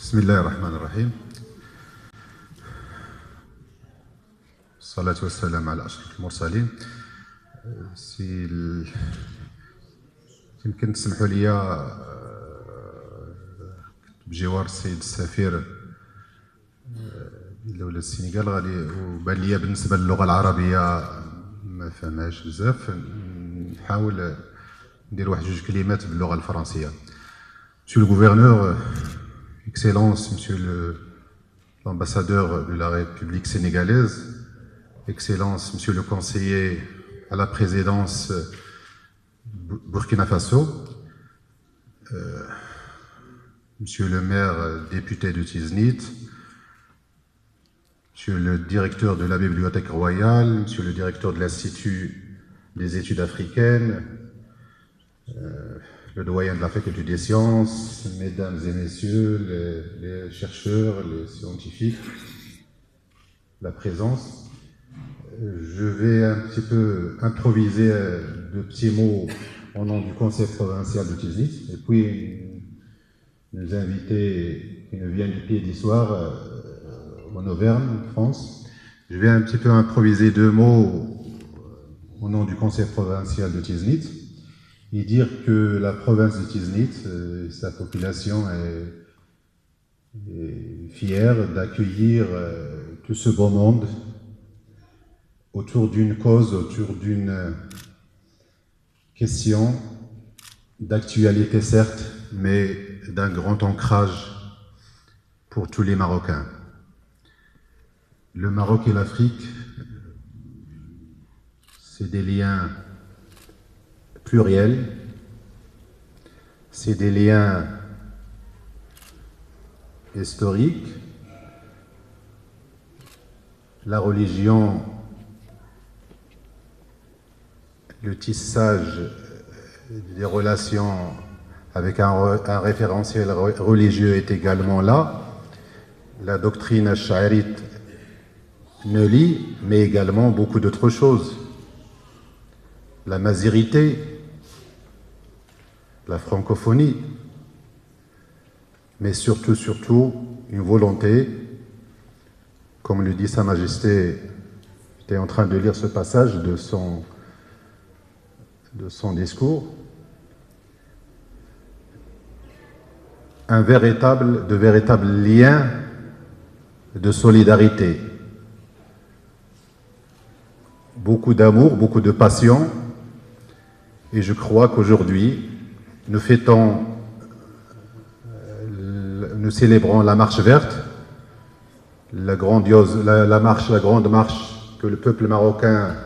بسم الله الرحمن الرحيم. الصلاة والسلام على أشرف المرسلين. يمكن تسمحوا لي بجوار السيد السفير دولة السنغال غادي وبان ليا بالنسبة للغة العربية ما فهمهاش بزاف، نحاول ندير واحد جوج كلمات باللغة الفرنسية. Monsieur le gouverneur, Excellence, Monsieur l'ambassadeur de la République sénégalaise, Excellence, Monsieur le conseiller à la présidence Burkina Faso, Monsieur le maire député de Tiznit, Monsieur le directeur de la Bibliothèque royale, Monsieur le directeur de l'Institut des études africaines, le doyen de la faculté des sciences, mesdames et messieurs, les chercheurs, les scientifiques, la présence. Je vais un petit peu improviser de petits mots au nom du conseil provincial de Tiznit, et puis nos invités qui nous viennent du Pays d'Histoire en Auvergne, France. Je vais un petit peu improviser deux mots au nom du conseil provincial de Tiznit et dire que la province de Tiznit, sa population est fière d'accueillir tout ce beau monde autour d'une cause, autour d'une question d'actualité certes, mais d'un grand ancrage pour tous les Marocains. Le Maroc et l'Afrique, c'est des liens pluriels, c'est des liens historiques. La religion, le tissage des relations avec un référentiel religieux est également là. La doctrine ash'arite ne lie, mais également beaucoup d'autres choses. La mazirité, la francophonie, mais surtout une volonté, comme le dit Sa Majesté, j'étais en train de lire ce passage de son discours, de véritables liens de solidarité, beaucoup d'amour, beaucoup de passion, et je crois qu'aujourd'hui, nous célébrons la marche verte, la grande marche que le peuple marocain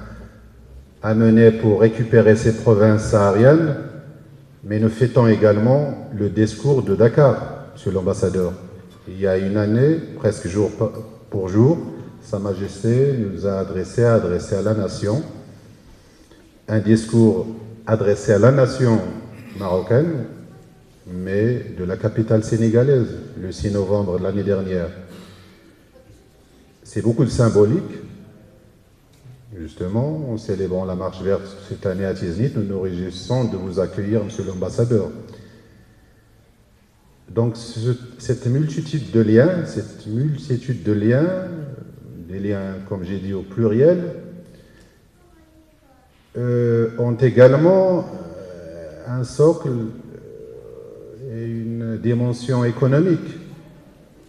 a menée pour récupérer ses provinces sahariennes, mais nous fêtons également le discours de Dakar, Monsieur l'ambassadeur. Il y a une année, presque jour pour jour, Sa Majesté nous a adressé à la nation un discours adressé à la nation marocaine, mais de la capitale sénégalaise, le 6 novembre de l'année dernière. C'est beaucoup de symbolique. Justement, en célébrant la marche verte cette année à Tiznit, nous nous réjouissons de vous accueillir, Monsieur l'ambassadeur. Donc, cette multitude de liens, des liens, comme j'ai dit, au pluriel, ont également un socle et une dimension économique.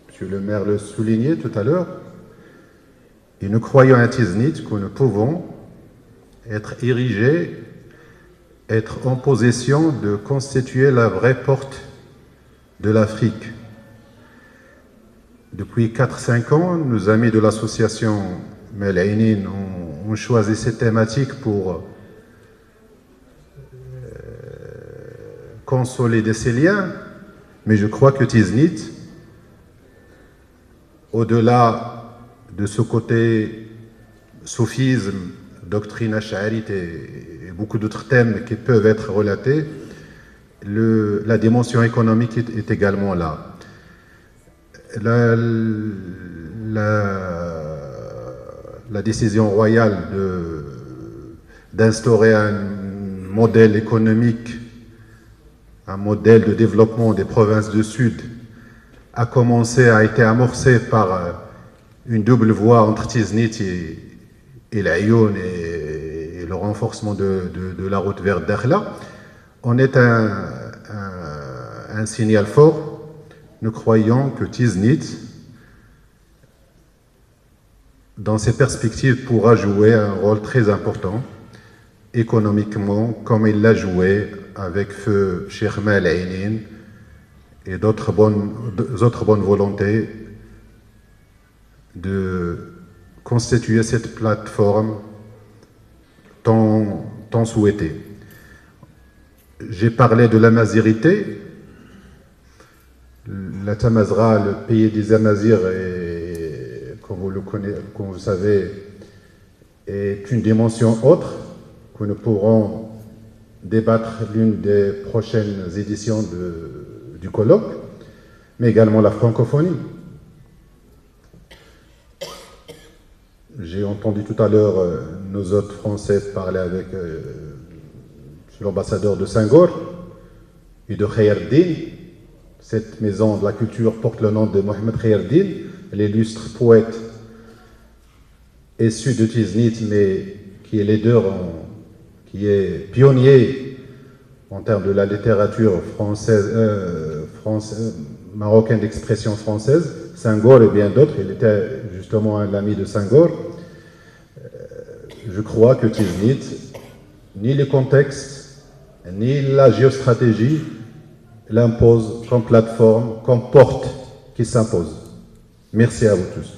Monsieur le maire le soulignait tout à l'heure. Et nous croyons à Tiznit que nous pouvons être érigés, être en possession de constituer la vraie porte de l'Afrique. Depuis 4-5 ans, nos amis de l'association Melainin ont choisi cette thématique pour consolider ces liens, mais je crois que Tiznit, au-delà de ce côté soufisme, doctrine ash'arite et beaucoup d'autres thèmes qui peuvent être relatés, la dimension économique est également là. La décision royale d'instaurer un modèle économique, un modèle de développement des provinces du Sud a été amorcé par une double voie entre Tiznit et l'Ayoun et le renforcement de la route vers Dakhla, on est un signal fort. Nous croyons que Tiznit, dans ses perspectives, pourra jouer un rôle très important économiquement, comme il l'a joué avec feu Cheikh Mal Ainin et d'autres bonnes volontés de constituer cette plateforme tant souhaitée. J'ai parlé de l'amazirité. La Tamazra, le pays des Amazirs, comme vous le savez, est une dimension autre que nous pourrons débattre l'une des prochaines éditions du colloque, mais également la francophonie. J'ai entendu tout à l'heure nos hôtes français parler avec l'ambassadeur de Senghor et de Khayardine. Cette maison de la culture porte le nom de Mohamed Khayardine, l'illustre poète issu de Tiznit, mais qui est leader, qui est pionnier en termes de la littérature marocaine d'expression française, Senghor et bien d'autres. Il était justement un ami de Senghor. Je crois que Tiznit, ni le contexte, ni la géostratégie l'impose comme plateforme, comme porte qui s'impose. Merci à vous tous.